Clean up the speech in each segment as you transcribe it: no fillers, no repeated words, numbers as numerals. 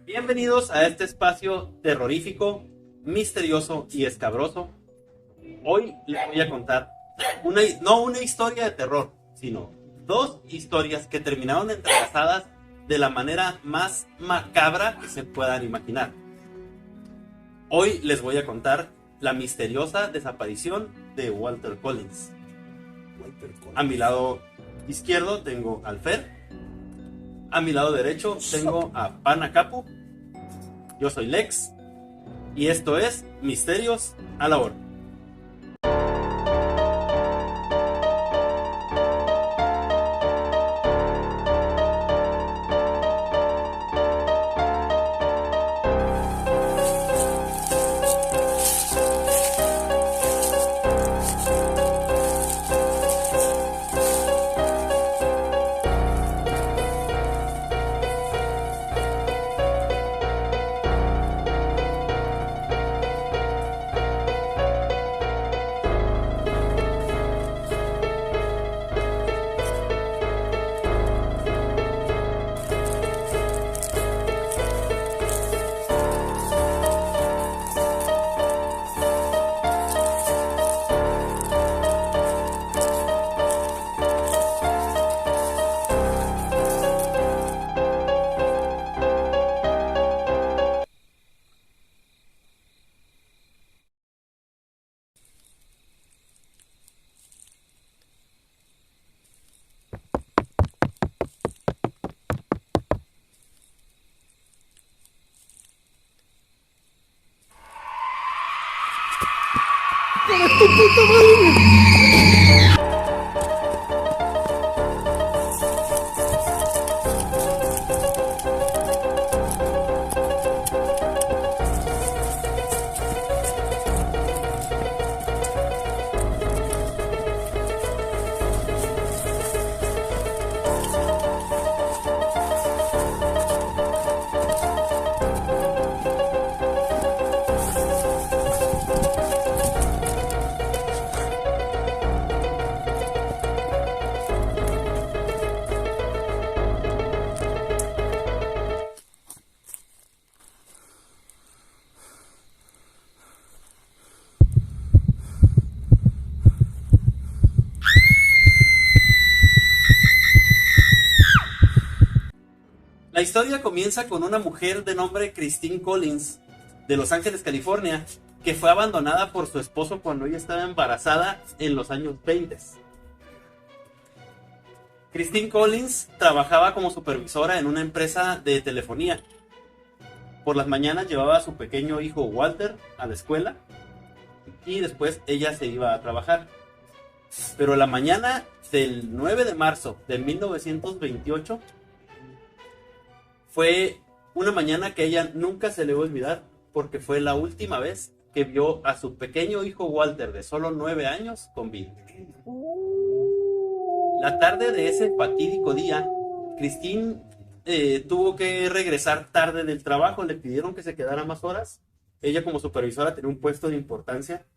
Bienvenidos a este espacio terrorífico, misterioso y escabroso. Hoy les voy a contar no una historia de terror, sino dos historias que terminaron entrelazadas de la manera más macabra que se puedan imaginar. Hoy les voy a contar la misteriosa desaparición de Walter Collins. A mi lado izquierdo tengo al Fer. A mi lado derecho tengo a Pana Capu. Yo soy Lex. Y esto es Misterios a la Hora. La historia comienza con una mujer de nombre Christine Collins, de Los Ángeles, California, que fue abandonada por su esposo cuando ella estaba embarazada en los años 20. Christine Collins trabajaba como supervisora en una empresa de telefonía. Por las mañanas llevaba a su pequeño hijo Walter a la escuela y después ella se iba a trabajar. Pero la mañana del 9 de marzo de 1928 fue una mañana que ella nunca se le va a olvidar, porque fue la última vez que vio a su pequeño hijo Walter de solo 9 años con vida. La tarde de ese fatídico día, Christine tuvo que regresar tarde del trabajo. Le pidieron que se quedara más horas. Ella, como supervisora, tenía un puesto de importancia.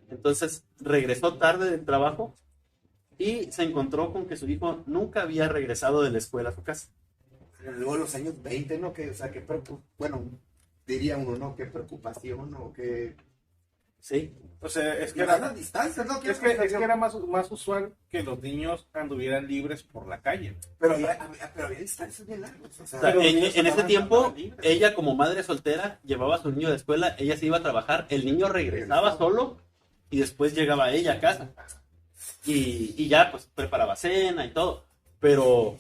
Entonces regresó tarde del trabajo y se encontró con que su hijo nunca había regresado de la escuela a su casa. Luego los años 20, ¿no? Que, o sea, bueno, diría uno, ¿no? Qué preocupación, ¿no? Que... Sí. O sea, es que era distancias, ¿no? es que era más usual que los niños anduvieran libres por la calle. Pero había distancias bien largas. O sea, En ese tiempo, ella como madre soltera llevaba a su niño de escuela, ella se iba a trabajar, el niño regresaba solo y después llegaba ella a casa. Y ya, pues, preparaba cena y todo. Pero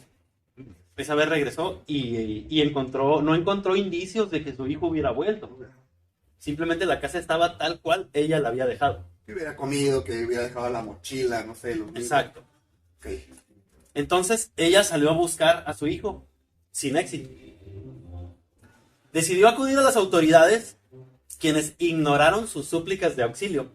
esa vez regresó y no encontró indicios de que su hijo hubiera vuelto. Simplemente la casa estaba tal cual ella la había dejado. que hubiera comido, que hubiera dejado la mochila, no sé. Exacto. Okay. Entonces ella salió a buscar a su hijo, sin éxito. Decidió acudir a las autoridades, quienes ignoraron sus súplicas de auxilio,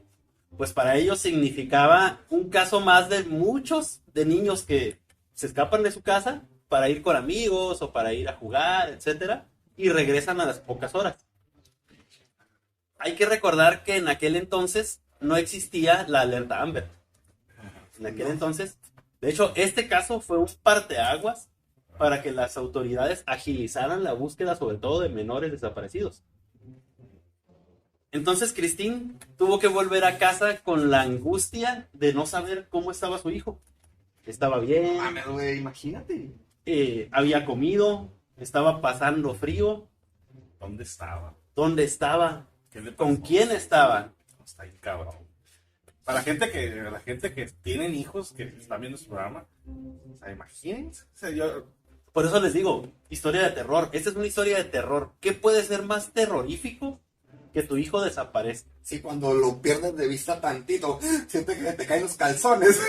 pues para ellos significaba un caso más de muchos de niños que se escapan de su casa para ir con amigos o para ir a jugar, etcétera, y regresan a las pocas horas. Hay que recordar que en aquel entonces no existía la alerta Amber. En aquel entonces, de hecho, este caso fue un parteaguas para que las autoridades agilizaran la búsqueda, sobre todo de menores desaparecidos. Entonces Christine tuvo que volver a casa con la angustia de no saber cómo estaba su hijo. Estaba bien, Mames, güey, imagínate. había comido, estaba pasando frío. ¿Dónde estaba? ¿Dónde estaba? ¿Qué le ¿Con pasó? quién estaba? Está ahí, cabrón. Para la gente que tienen hijos que están viendo este programa, o sea, imagínense. O sea, yo, Por eso les digo, historia de terror. Esta es una historia de terror. ¿Qué puede ser más terrorífico que tu hijo desaparezca? Sí, cuando lo pierdes de vista tantito, sientes que te caen los calzones.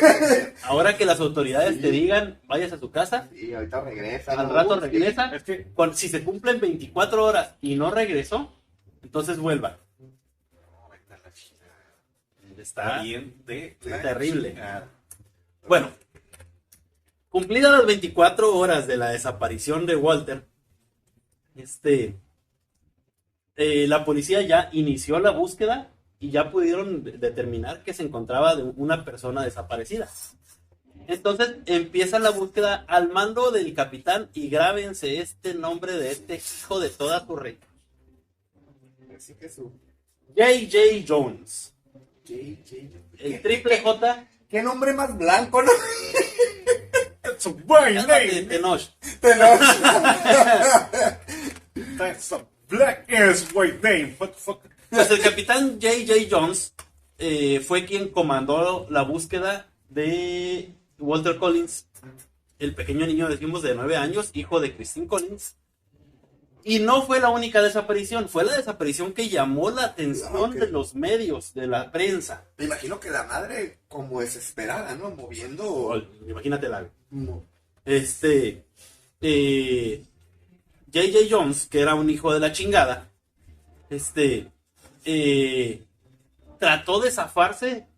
Ahora que las autoridades Sí. te digan, vayas a su casa, Y ahorita regresa. al ¿no? rato Sí. regresa. es que Si se cumplen 24 horas y no regresó, entonces vuelva. está Está bien de terrible. chingada. Bueno, cumplidas las 24 horas de la desaparición de Walter, la policía ya inició la búsqueda y ya pudieron determinar que se encontraba de una persona desaparecida. Entonces empieza la búsqueda al mando del capitán, y grábense este nombre de este hijo de toda tu rey. Así que su J.J. Jones. El triple J. ¿Qué nombre más blanco, no? That's a white de name. Tenoch. That's a black ass white name. What the fuck? Pues el capitán J.J. Jones fue quien comandó la búsqueda de Walter Collins, el pequeño niño, decimos, de 9 años, hijo de Christine Collins. Y no fue la única desaparición, fue la desaparición que llamó la atención de los medios, de la prensa. Me imagino que la madre, como desesperada, ¿no? Moviendo. Imagínate la... No. J.J. Jones, que era un hijo de la chingada, trató de zafarse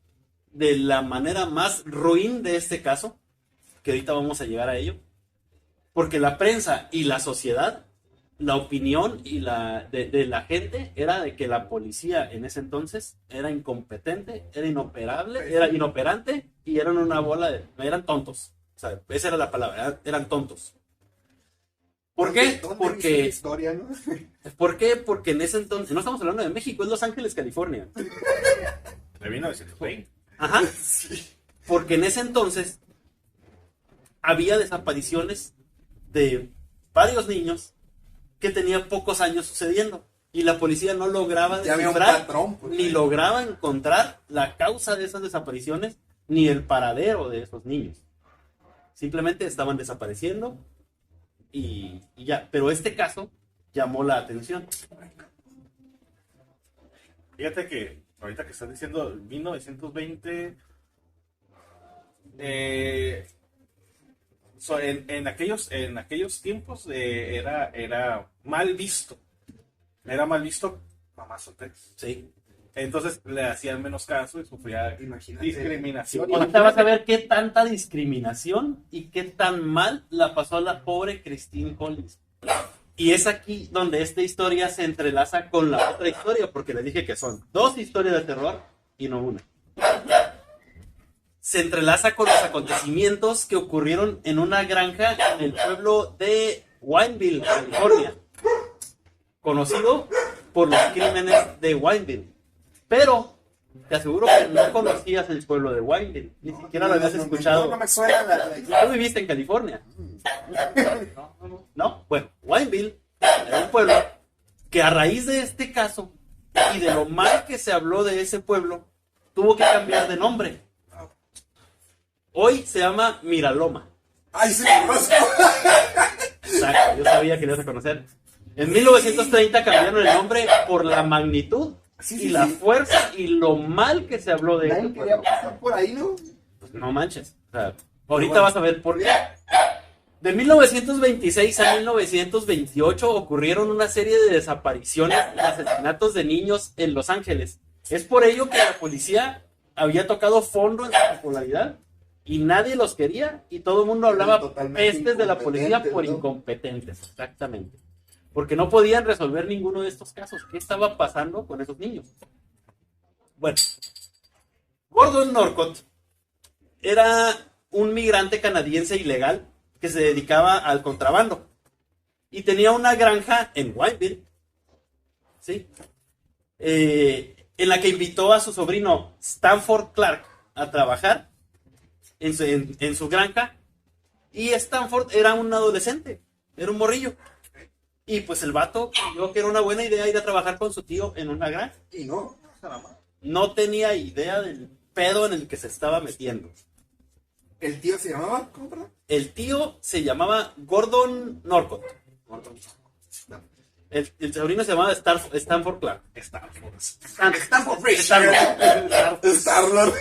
de la manera más ruin de este caso, que ahorita vamos a llegar a ello, porque la prensa y la sociedad, la opinión y de la gente era de que la policía en ese entonces era incompetente, era inoperable, era inoperante y eran una bola eran tontos. O sea, esa era la palabra, eran tontos. ¿Por qué? ¿Dónde viste la historia, ¿no? ¿Por qué? Porque en ese entonces, no estamos hablando de México, es Los Ángeles, California. De 1920. Ajá. Sí. Porque en ese entonces había desapariciones de varios niños que tenían pocos años sucediendo y la policía no lograba Ya había un descifrar patrón, pues. ni lograba encontrar la causa de esas desapariciones ni el paradero de esos niños. Simplemente estaban desapareciendo y ya. Pero este caso llamó la atención. Fíjate que ahorita que estás diciendo 1920, en aquellos tiempos era mal visto. Era mal visto mamá soltera. Sí. Entonces le hacían menos caso y sufría Imagínate. discriminación. Ahorita vas a ver qué tanta discriminación y qué tan mal la pasó a la pobre Christine Collins. Y es aquí donde esta historia se entrelaza con la otra historia, porque les dije que son 2 historias de terror y no una. Se entrelaza con los acontecimientos que ocurrieron en una granja en el pueblo de Wineville, California, conocido por los crímenes de Wineville. Pero te aseguro que no conocías el pueblo de Wineville, ni siquiera lo habías escuchado. No me suena Tú viviste en California. No, bueno, Wineville era un pueblo que a raíz de este caso y de lo mal que se habló de ese pueblo, tuvo que cambiar de nombre. Hoy se llama Miraloma. Ay, sí, lo conozco. Exacto, yo sabía que lo ibas a conocer. En 1930 cambiaron el nombre por la magnitud Sí, sí, y la sí. fuerza y lo mal que se habló de ese Nadie quería pueblo. pasar por ahí, ¿no? Pues no manches. O sea, ahorita Bueno. vas a ver por qué. De 1926 a 1928 ocurrieron una serie de desapariciones y asesinatos de niños en Los Ángeles. Es por ello que la policía había tocado fondo en su popularidad y nadie los quería y todo el mundo hablaba Totalmente pestes de la policía incompetentes, por ¿no? incompetentes, exactamente. Porque no podían resolver ninguno de estos casos. ¿Qué estaba pasando con esos niños? Bueno, Gordon Norcott era un migrante canadiense ilegal que se dedicaba al contrabando. Y tenía una granja en Wineville, ¿sí? En la que invitó a su sobrino Stanford Clark a trabajar en su granja. Y Stanford era un adolescente, era un morrillo. Y pues el vato creyó que era una buena idea ir a trabajar con su tío en una granja. Y no. No tenía idea del pedo en el que se estaba metiendo. ¿El tío se llamaba? ¿Cómo, perdón? El tío se llamaba Gordon Norcott. El sobrino se llamaba Stanford Clark. Stanford Bridge. Star-Lord.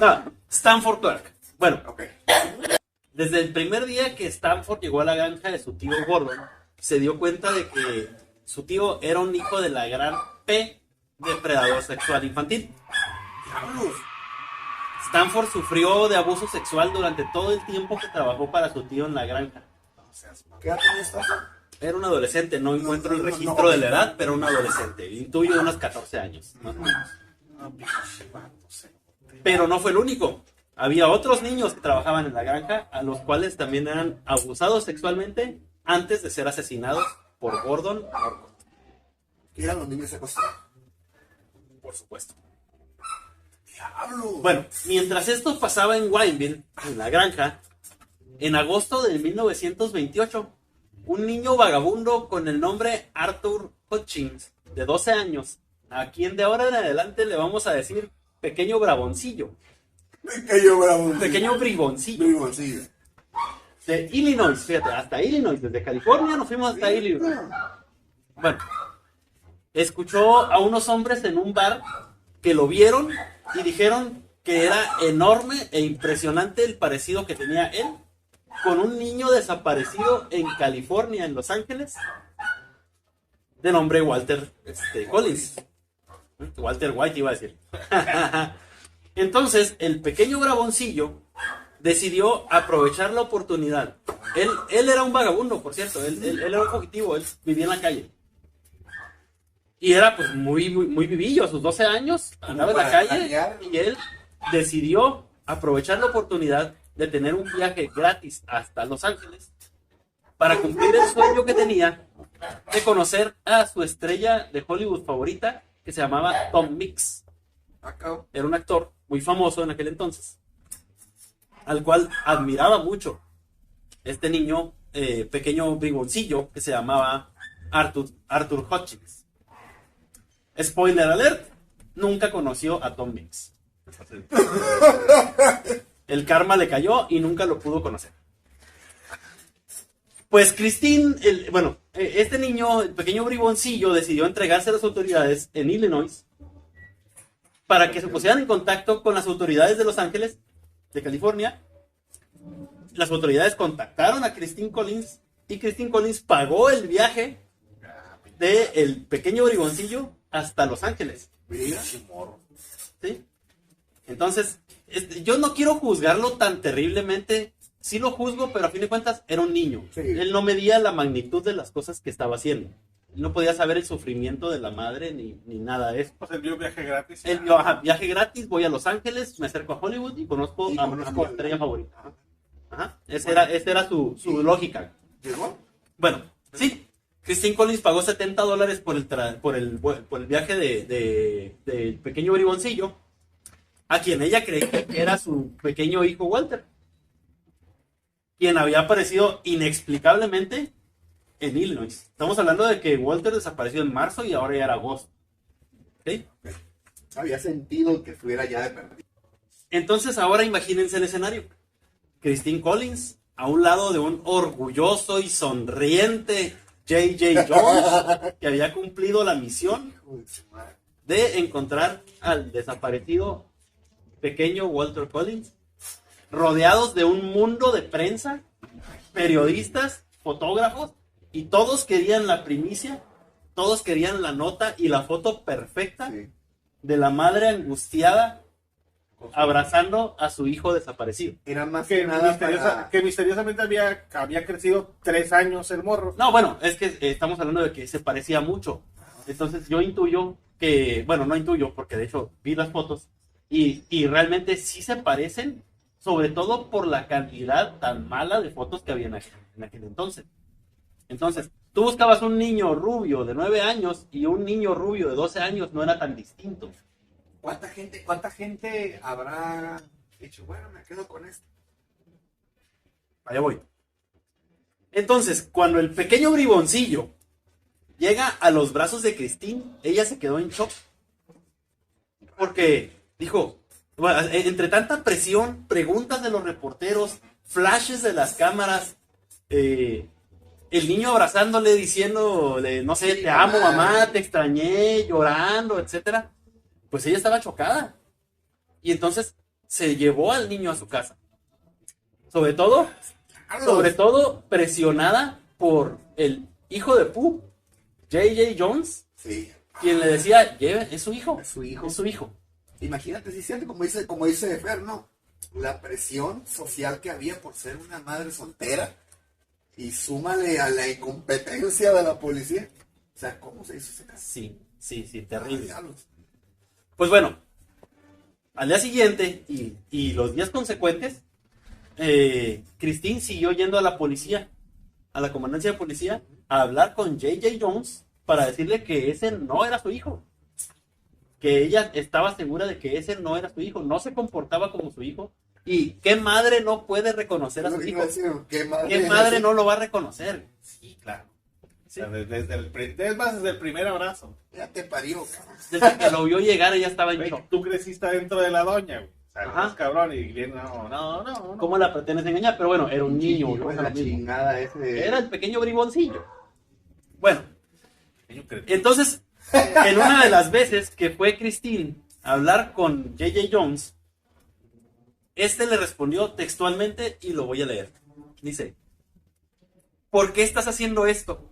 No, Stanford Clark. Bueno, Ok. desde el primer día que Stanford llegó a la granja de su tío Gordon, se dio cuenta de que su tío era un hijo de la gran P depredador sexual infantil. Stanford sufrió de abuso sexual durante todo el tiempo que trabajó para su tío en la granja. ¿Qué edad tenía Stanford? Era un adolescente, no encuentro el registro de la edad, pero un adolescente. Intuyo de unos 14 años, más o menos. Pero no fue el único. Había otros niños que trabajaban en la granja, a los cuales también eran abusados sexualmente antes de ser asesinados por Gordon Norcott. ¿Qué eran los niños secuestrados? Por supuesto. ¡Diablo! Bueno, mientras esto pasaba en Wineville, en la granja, en agosto de 1928, un niño vagabundo con el nombre Arthur Hutchins, de 12 años, a quien de ahora en adelante le vamos a decir pequeño braboncillo, pequeño briboncillo, Briboncillo. de Illinois, fíjate, hasta Illinois, desde California nos fuimos hasta Illinois. Bueno, escuchó a unos hombres en un bar que lo vieron y dijeron que era enorme e impresionante el parecido que tenía él con un niño desaparecido en California, en Los Ángeles, de nombre Walter Collins. Walter White iba a decir. Entonces, el pequeño braboncillo decidió aprovechar la oportunidad. Él era un vagabundo, por cierto, él era un fugitivo, él vivía en la calle. Y era pues muy vivillo, a sus 12 años, andaba en la calle y él decidió aprovechar la oportunidad de tener un viaje gratis hasta Los Ángeles para cumplir el sueño que tenía de conocer a su estrella de Hollywood favorita, que se llamaba Tom Mix. Era un actor muy famoso en aquel entonces, al cual admiraba mucho este niño pequeño briboncillo que se llamaba Arthur Hutchins. Spoiler alert, nunca conoció a Tom Mix. El karma le cayó y nunca lo pudo conocer. Pues Christine, este niño, el pequeño briboncillo, decidió entregarse a las autoridades en Illinois para que se pusieran en contacto con las autoridades de Los Ángeles, de California. Las autoridades contactaron a Christine Collins y Christine Collins pagó el viaje del pequeño briboncillo hasta Los Ángeles. ¿Sí? Entonces, yo no quiero juzgarlo tan terriblemente. Sí lo juzgo, pero a fin de cuentas era un niño. Sí. Él no medía la magnitud de las cosas que estaba haciendo. Él no podía saber el sufrimiento de la madre ni nada de eso. Pues él vio viaje gratis. Él vio, viaje gratis, voy a Los Ángeles, me acerco a Hollywood y conozco a mi estrella favorita. Ajá. Esa era su lógica. ¿Llegó? Bueno, sí. Christine Collins pagó $70 por el viaje del pequeño briboncillo, a quien ella creía que era su pequeño hijo Walter, quien había aparecido inexplicablemente en Illinois. Estamos hablando de que Walter desapareció en marzo y ahora ya era agosto. ¿Sí? Había sentido que estuviera ya de perdido. Entonces ahora imagínense el escenario. Christine Collins a un lado de un orgulloso y sonriente J.J. Jones, que había cumplido la misión de encontrar al desaparecido pequeño Walter Collins, rodeados de un mundo de prensa, periodistas, fotógrafos, y todos querían la primicia, todos querían la nota y la foto perfecta de la madre angustiada abrazando a su hijo desaparecido. Era más Que, que nada que misteriosamente había crecido 3 años el morro. No, bueno, es que estamos hablando de que se parecía mucho. Entonces yo intuyo que, bueno, no intuyo, porque de hecho vi las fotos y realmente sí se parecen, sobre todo por la cantidad tan mala de fotos que había en aquel entonces. Entonces, tú buscabas un niño rubio de 9 años y un niño rubio de 12 años no era tan distinto. ¿Cuánta gente habrá dicho, bueno, me quedo con esto? Allá voy. Entonces, cuando el pequeño briboncillo llega a los brazos de Christine, ella se quedó en shock. Porque dijo, bueno, entre tanta presión, preguntas de los reporteros, flashes de las cámaras, el niño abrazándole, diciéndole, no sé, te amo mamá, te extrañé, llorando, etcétera, pues ella estaba chocada. Y entonces se llevó al niño a su casa. Sobre todo presionada por el hijo de Pooh, J.J. Jones, Sí. quien le decía, es su hijo, Es su hijo. es su hijo. Imagínate, si siente, como dice Fer, ¿no? La presión social que había por ser una madre soltera y súmale a la incompetencia de la policía. O sea, ¿cómo se hizo ese caso? Sí, terrible. Diablos. Pues bueno, al día siguiente y los días consecuentes, Christine siguió yendo a la policía, a la comandancia de policía, a hablar con J.J. Jones para decirle que ese no era su hijo. Que ella estaba segura de que ese no era su hijo, no se comportaba como su hijo. ¿Y qué madre no puede reconocer a su hijo? ¿Qué ¿Qué madre no lo va a reconocer? Sí, claro. Sí. O sea, desde el primer abrazo. Ya te parió, cabrón. Desde que lo vio llegar, ella estaba en Güey, shock. tú creciste dentro de la doña, güey. O sea, Ajá. no es cabrón y bien, no. ¿Cómo la pretendes engañar? Pero bueno, era un niño. Hijo ¿no? de la chingada ese. Era el pequeño briboncillo. Bueno, Yo creo. entonces, en una de las veces que fue Christine a hablar con J.J. Jones, este le respondió textualmente y lo voy a leer. Dice, ¿por qué estás haciendo esto?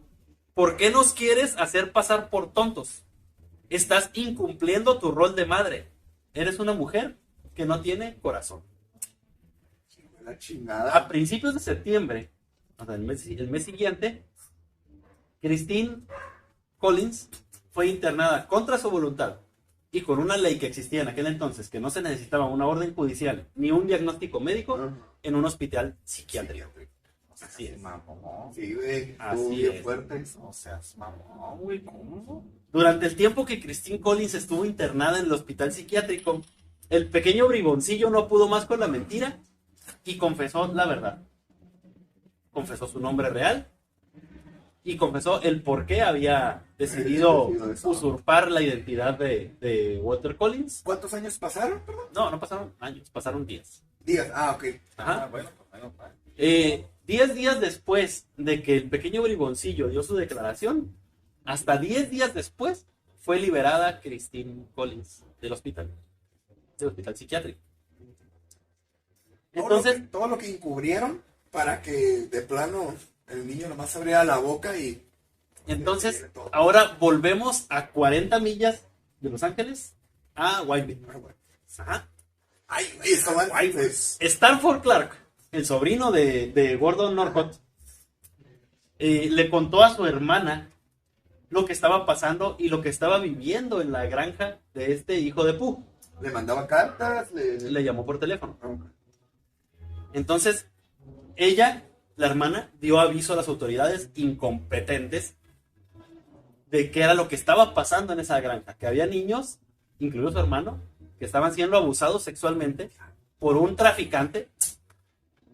¿Por qué nos quieres hacer pasar por tontos? Estás incumpliendo tu rol de madre. Eres una mujer que no tiene corazón. La A chingada. principios de septiembre, o sea, el mes siguiente, Christine Collins fue internada contra su voluntad y con una ley que existía en aquel entonces que no se necesitaba una orden judicial ni un diagnóstico médico en un hospital psiquiátrico. Así es. Mamón. Sí, güey. Así Estuvo bien es. fuerte. O sea, mamón, güey, ¿cómo? Durante el tiempo que Christine Collins estuvo internada en el hospital psiquiátrico, el pequeño briboncillo no pudo más con la mentira y confesó la verdad. Confesó su nombre real y confesó el por qué había decidido usurpar la identidad de Walter Collins. ¿Cuántos años pasaron, perdón? No pasaron años, pasaron días. Días. Ah, ok. Ajá. Bueno. 10 días después de que el pequeño briboncillo dio su declaración, hasta 10 días después fue liberada Christine Collins del hospital psiquiátrico. Entonces, Todo lo que encubrieron para que de plano el niño nomás abriera la boca y... entonces ahora volvemos a 40 millas de Los Ángeles a Whiteville. Ajá. Ay, güey, estaban... Ay, pues... Stanford Clark, el sobrino de Gordon Norcott, le contó a su hermana lo que estaba pasando y lo que estaba viviendo en la granja de este hijo de Pooh. Le mandaba cartas, Le llamó por teléfono. Ok. Entonces, ella, la hermana, dio aviso a las autoridades incompetentes de qué era lo que estaba pasando en esa granja. Que había niños, incluido su hermano, que estaban siendo abusados sexualmente por un traficante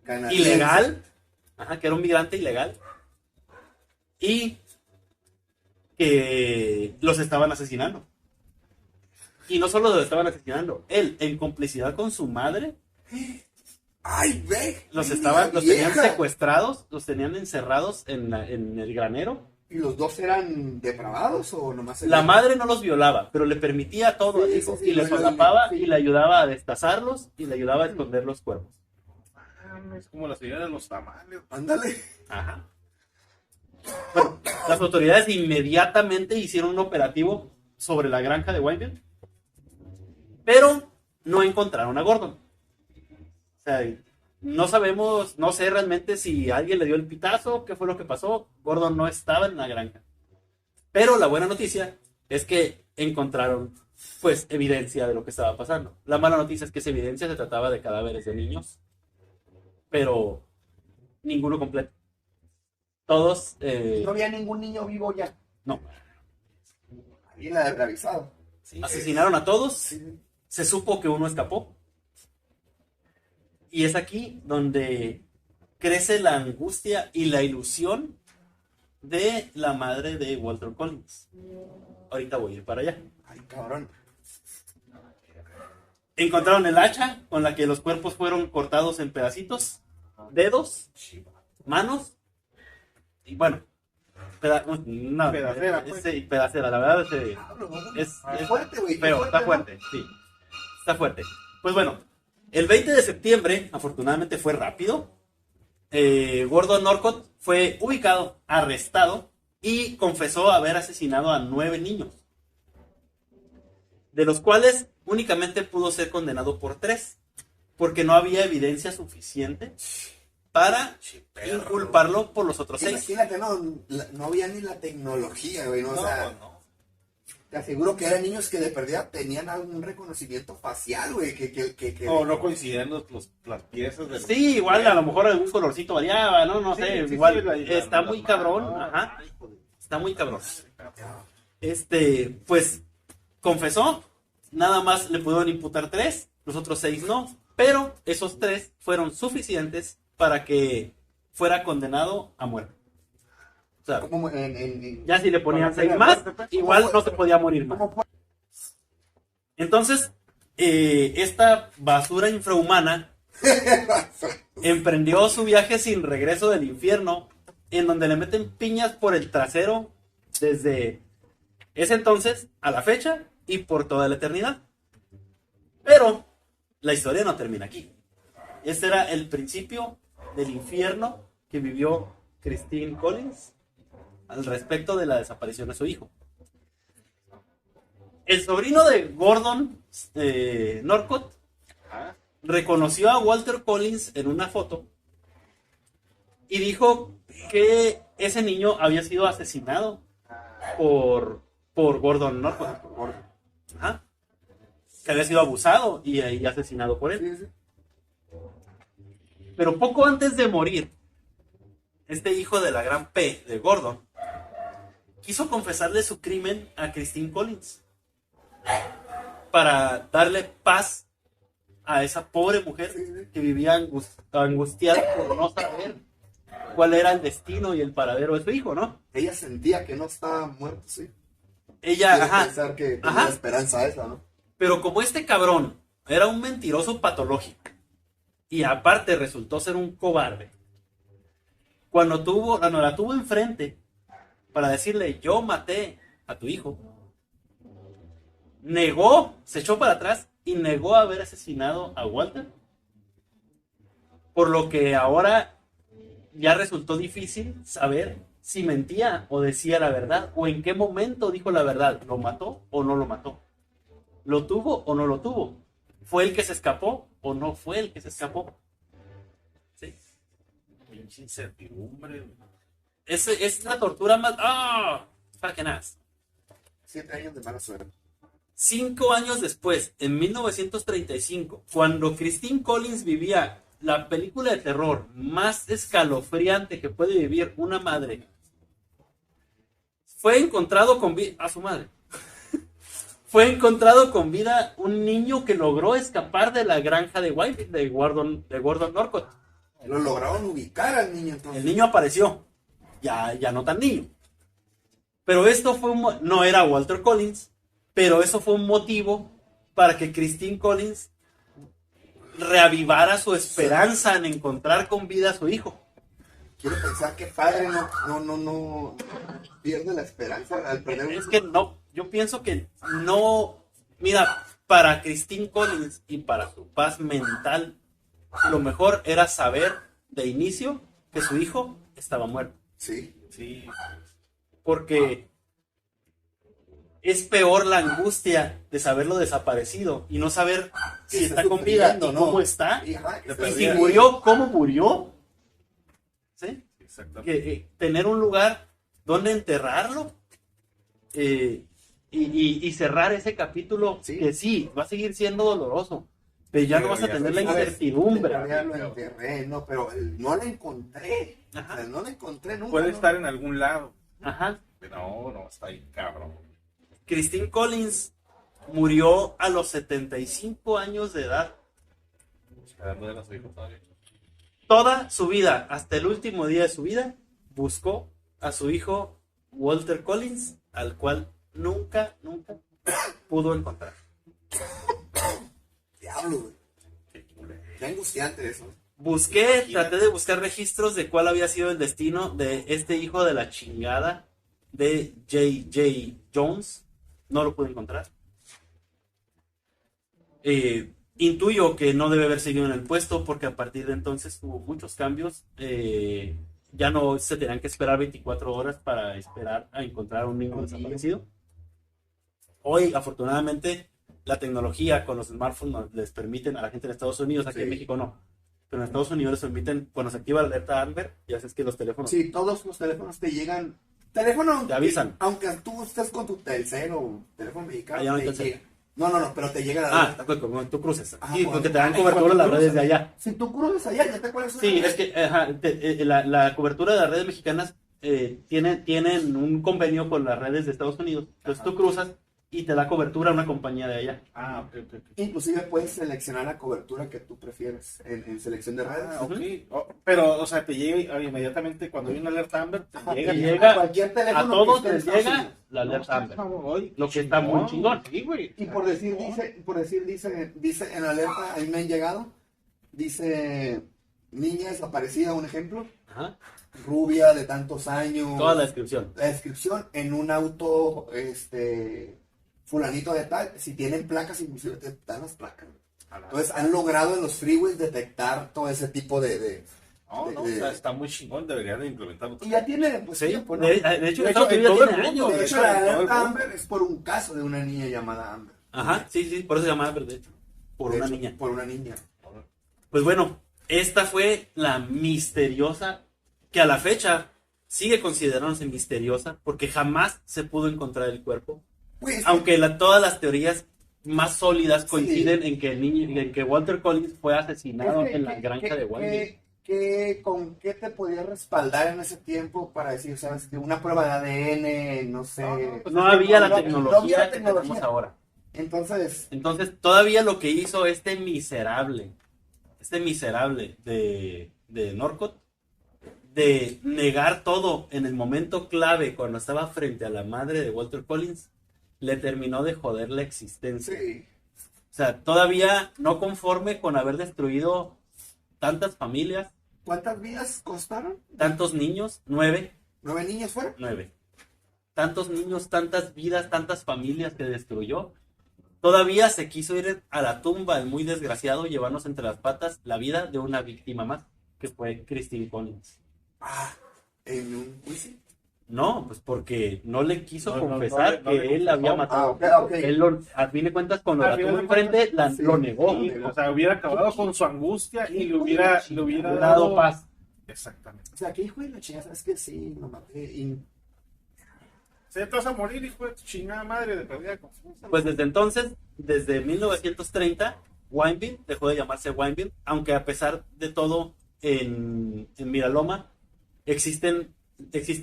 Canadiense. ilegal, que era un migrante ilegal, y que los estaban asesinando. Y no solo los estaban asesinando, él, en complicidad con su madre, Ay, ve. los Mira, tenían vieja. secuestrados, los tenían encerrados en el granero. ¿Y los dos eran depravados o nomás? La madre no los violaba, pero le permitía todo al Sí, hijo, sí, sí, y le lo- solapaba sí. y le ayudaba a destazarlos y le ayudaba a esconder los cuerpos. Es como la señora de los tamales. Ándale. Ajá. Bueno, las autoridades inmediatamente hicieron un operativo sobre la granja de Whiteville, pero no encontraron a Gordon. O sea, no sabemos, no sé realmente si alguien le dio el pitazo, qué fue lo que pasó. Gordon no estaba en la granja. Pero la buena noticia es que encontraron, pues, evidencia de lo que estaba pasando. La mala noticia es que esa evidencia se trataba de cadáveres de niños pero ninguno completo. Todos, No había ningún niño vivo ya. no, Alguien la había avisado. Sí, asesinaron a todos. Sí. Se supo que uno escapó. Y es aquí donde crece la angustia y la ilusión de la madre de Walter Collins. Ahorita voy a ir para allá. Ay, cabrón. Encontraron el hacha con la que los cuerpos fueron cortados en pedacitos, dedos, manos, y bueno, Pedacera, pues. sí, pedacera, la verdad es Fuerte, güey. feo, está ¿no? fuerte, sí, está fuerte. Pues bueno, el 20 de septiembre, afortunadamente fue rápido, Gordon Norcott fue ubicado, arrestado y confesó haber asesinado a 9 niños, de los cuales únicamente pudo ser condenado por 3, porque no había evidencia suficiente para inculparlo por los otros 6. Imagínate, no había ni la tecnología, güey. ¿No? O No, sea, pues no. te aseguro que eran niños que de perdida tenían algún reconocimiento facial, güey. Que O no coinciden las piezas de Sí, igual a lo mejor algún colorcito variaba, ¿no? No Sí, sé, sí, igual sí, está la muy mano, cabrón, ¿no? ajá, está muy cabrón. Ya. Pues confesó, nada más le pudieron imputar 3, los otros 6 no, pero esos 3 fueron suficientes para que fuera condenado a muerte. O sea, Como en ya si le ponían Con la 6 pena de más, muerte, pues. igual no se podía morir más. ¿Cómo fue? Entonces, esta basura infrahumana emprendió su viaje sin regreso del infierno, en donde le meten piñas por el trasero desde ese entonces a la fecha y por toda la eternidad. Pero la historia no termina aquí. Este era el principio del infierno que vivió Christine Collins al respecto de la desaparición de su hijo. El sobrino de Gordon Norcott Ajá. reconoció a Walter Collins en una foto y dijo que ese niño había sido asesinado por Gordon Norcott. Ajá. Que había sido abusado y asesinado por él. Sí, sí. Pero poco antes de morir, este hijo de la gran P de Gordon quiso confesarle su crimen a Christine Collins para darle paz a esa pobre mujer que vivía angustiada por no saber cuál era el destino y el paradero de su hijo, ¿no? Ella sentía que no estaba muerto, sí. Ella, Quiere ajá, pensar que tenía ajá. esperanza esa, ¿no? Pero como este cabrón era un mentiroso patológico y aparte resultó ser un cobarde, cuando la tuvo enfrente para decirle yo maté a tu hijo, negó, se echó para atrás y negó haber asesinado a Walter, por lo que ahora ya resultó difícil saber si mentía o decía la verdad o en qué momento dijo la verdad, lo mató o no lo mató. ¿Lo tuvo o no lo tuvo? ¿Fue el que se escapó o no fue el que se escapó? ¿Sí? Pinche incertidumbre. Es la tortura más... ¡Ah! Fucking ass. 7 años de mala suerte. 5 años después, en 1935, cuando Christine Collins vivía la película de terror más escalofriante que puede vivir una madre, fue encontrado con vida... a su madre. Fue encontrado con vida un niño que logró escapar de la granja de White, de Gordon Norcott. Lo lograron ubicar al niño entonces. El niño apareció, ya no tan niño. Pero esto fue no era Walter Collins, pero eso fue un motivo para que Christine Collins reavivara su esperanza en encontrar con vida a su hijo. Quiero pensar que padre no pierde la esperanza al perder un... Es que no, yo pienso que no, mira, para Christine Collins y para su paz mental, lo mejor era saber de inicio que su hijo estaba muerto. Sí. Sí. Porque es peor la angustia de saberlo desaparecido y no saber si Que está con vida sufriendo, y ¿no? cómo está. Y, ajá, que De Y está si perdida. murió, ¿cómo murió? ¿Sí? Exactamente. Que tener un lugar donde enterrarlo y cerrar ese capítulo Sí. que sí, va a seguir siendo doloroso, Pero ya no Pero vas a ya tener la sabes, incertidumbre. Ya lo enterré, no, pero no la encontré. Ajá. O sea, no la encontré nunca. Puede ¿no? estar en algún lado. Ajá. Pero no, está ahí, cabrón. Christine Collins murió a los 75 años de edad. Esperando de su hijo todavía. Toda su vida, hasta el último día de su vida, buscó a su hijo Walter Collins, al cual nunca pudo encontrar. Diablo, güey. Qué angustiante eso. Traté de buscar registros de cuál había sido el destino de este hijo de la chingada de J.J. Jones. No lo pude encontrar. Intuyo que no debe haber seguido en el puesto porque a partir de entonces hubo muchos cambios. Ya no se tenían que esperar 24 horas para esperar a encontrar a un niño desaparecido. Hoy, afortunadamente, la tecnología con los smartphones les permiten a la gente en Estados Unidos, aquí en México no, pero en Estados Unidos les permiten, cuando se activa la alerta Amber, ya sabes que los teléfonos Sí, todos los teléfonos te llegan. Teléfono, te avisan. aunque tú estés con tu Telcel o teléfono mexicano, Ah, ya no hay te Telcel. llega. No, pero te llega la Ah, alerta. como tú cruces. Ajá, Sí, cuando- porque te dan Ay, cobertura cuando las cruzas. redes de allá. Si tú cruzas allá, ya te acuerdas. Sí, es que la cobertura de las redes mexicanas tienen un convenio con las redes de Estados Unidos. Entonces tú cruzas y te da cobertura una compañía de allá. Ah, ok. Inclusive puedes seleccionar la cobertura que tú prefieres en selección de redes. Ah, ok. Pero, o sea, te llega inmediatamente cuando hay una alerta Amber, te Ajá, llega. te llega a cualquier teléfono A todos que esté en les Estados llega Unidos. la alerta Amber. Amber. Lo que está muy chingón. Sí, güey. Y por decir, dice en la alerta, ahí me han llegado, dice niña desaparecida, un ejemplo, Ajá. rubia de tantos años. Toda la descripción. La descripción en un auto, fulanito de tal, si tienen placas, inclusive te dan las placas. Entonces han logrado en los freeways detectar todo ese tipo de No, o sea, está muy chingón, deberían de implementarlo. y ya tiene pues, Sí, tiempo, ¿no? de hecho, De Estados hecho, en Unidos todo tiene el mundo, años. De hecho, hecho, la en todo el alerta mundo. Amber es por un caso de una niña llamada Amber. Ajá, sí, por eso se llama Amber, de hecho. Por De una hecho, niña. Por una niña. Pues bueno, esta fue la misteriosa, que a la fecha sigue considerándose misteriosa, porque jamás se pudo encontrar el cuerpo. Pues, Aunque todas las teorías más sólidas coinciden en que el niño, en que Walter Collins fue asesinado en la granja de Walden. ¿Con qué te podías respaldar en ese tiempo para decir, sabes, que una prueba de ADN, no sé? No había la no tecnología había la que tenemos tecnología. ahora. Entonces, Todavía lo que hizo este miserable de Norcott, de negar todo en el momento clave cuando estaba frente a la madre de Walter Collins, le terminó de joder la existencia. sí. O sea, todavía no conforme con haber destruido tantas familias, ¿Cuántas vidas costaron? tantos niños, 9, 9 niños fueron. tantos niños, tantas vidas, tantas familias que destruyó. Todavía se quiso ir a la tumba, el muy desgraciado, llevarnos entre las patas la vida de una víctima más, que fue Christine Collins. En un juicio. No, pues porque no le quiso No, confesar no le que él había confesó. matado. Ok. Él a fin de cuentas, cuando la A fin de tuvo enfrente, cuentas, sí. lo negó. Sí, o sea, hubiera acabado con su angustia y le hubiera Le dado paz. Exactamente. O sea, ¿qué hijo de la chingada? ¿Sabes que sí, lo maté? Se te vas a morir, hijo de tu chingada madre, de perdida confianza. Pues desde entonces, desde 1930, Wineville dejó de llamarse Wineville, aunque a pesar de todo, en Miraloma existe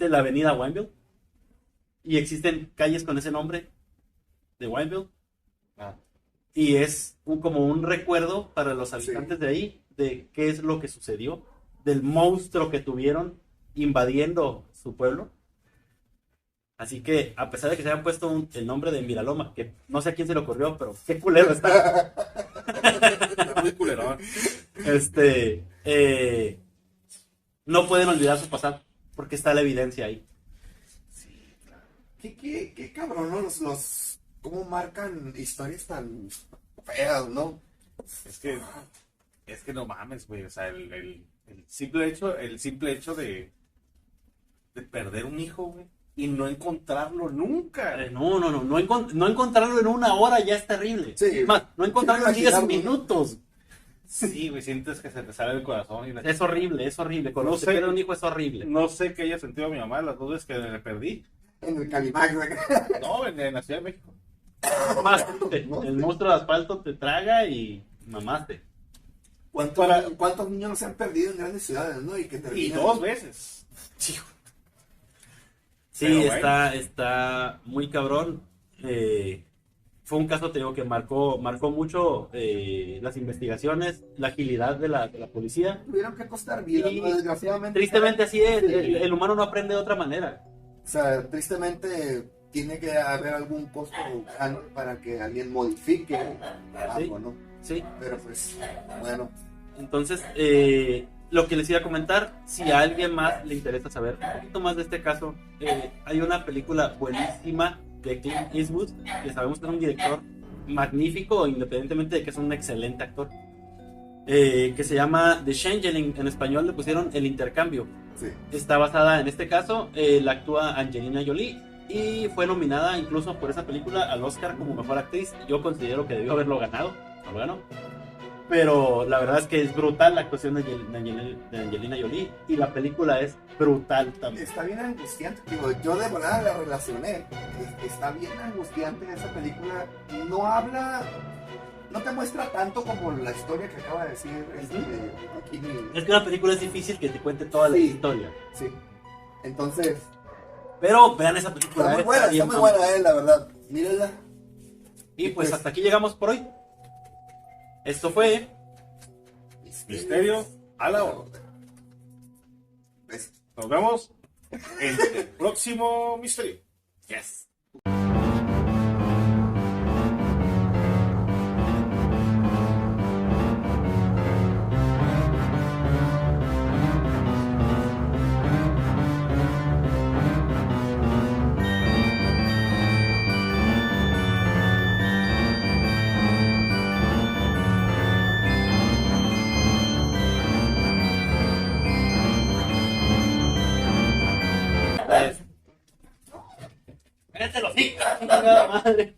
la avenida Wineville y existen calles con ese nombre de Wineville. Y es como un recuerdo para los habitantes de ahí de qué es lo que sucedió, del monstruo que tuvieron invadiendo su pueblo. Así que, a pesar de que se hayan puesto el nombre de Miraloma, que no sé a quién se le ocurrió, pero qué culero está. Está muy culerón. No pueden olvidar su pasado, porque está la evidencia ahí. ¿Qué cabrón, ¿no? ¿Cómo marcan historias tan feas, no? Es que no mames, güey. O sea, el simple hecho de perder un hijo, güey, y no encontrarlo nunca. No encontrarlo en una hora ya es terrible. Sí. Más, no encontrarlo en 10 Imaginarlo. minutos. Sí, güey, sientes que se te sale el corazón. Es horrible. Cuando No se sé. pierde un hijo es horrible. No sé qué haya sentido mi mamá las dos veces que le perdí. En el Calimax. No, en la Ciudad de México. Más, el monstruo de asfalto te traga y Mamaste. ¿Cuántos niños se han perdido en grandes ciudades, no? Y que Y terminan... 2 veces. Sí, Pero bueno. está muy cabrón. Fue un caso, te digo, que marcó mucho las investigaciones, la agilidad de la policía. Tuvieron que costar vidas, Y ¿no? Desgraciadamente. Tristemente así es, Sí. el humano no aprende de otra manera. O sea, tristemente tiene que haber algún costo para que alguien modifique algo, ¿no? Sí. Pero pues, bueno. Entonces, lo que les iba a comentar, si a alguien más le interesa saber un poquito más de este caso, hay una película buenísima de Clint Eastwood, que sabemos que es un director magnífico, independientemente de que es un excelente actor, que se llama The Changeling, en español le pusieron El Intercambio. Sí. Está basada en este caso, la actúa Angelina Jolie y fue nominada incluso por esa película al Oscar como mejor actriz. Yo considero que debió haberlo ganado, no lo ganó. Pero la verdad es que es brutal la actuación de Angelina Jolie y la película es brutal también. Está bien angustiante, digo, yo de verdad la relacioné. Está bien angustiante esa película. No habla, no te muestra tanto como la historia que acaba de decir aquí. Es que una película es difícil que te cuente toda la Sí. historia. Sí. Entonces, Pero vean esa película. está muy buena, la verdad. Mírenla. Y pues hasta aquí llegamos por hoy. Esto fue Misterio a la orden. ¿Ves? Nos vemos en el próximo misterio. Yes. Cállate los hijos, chingada madre.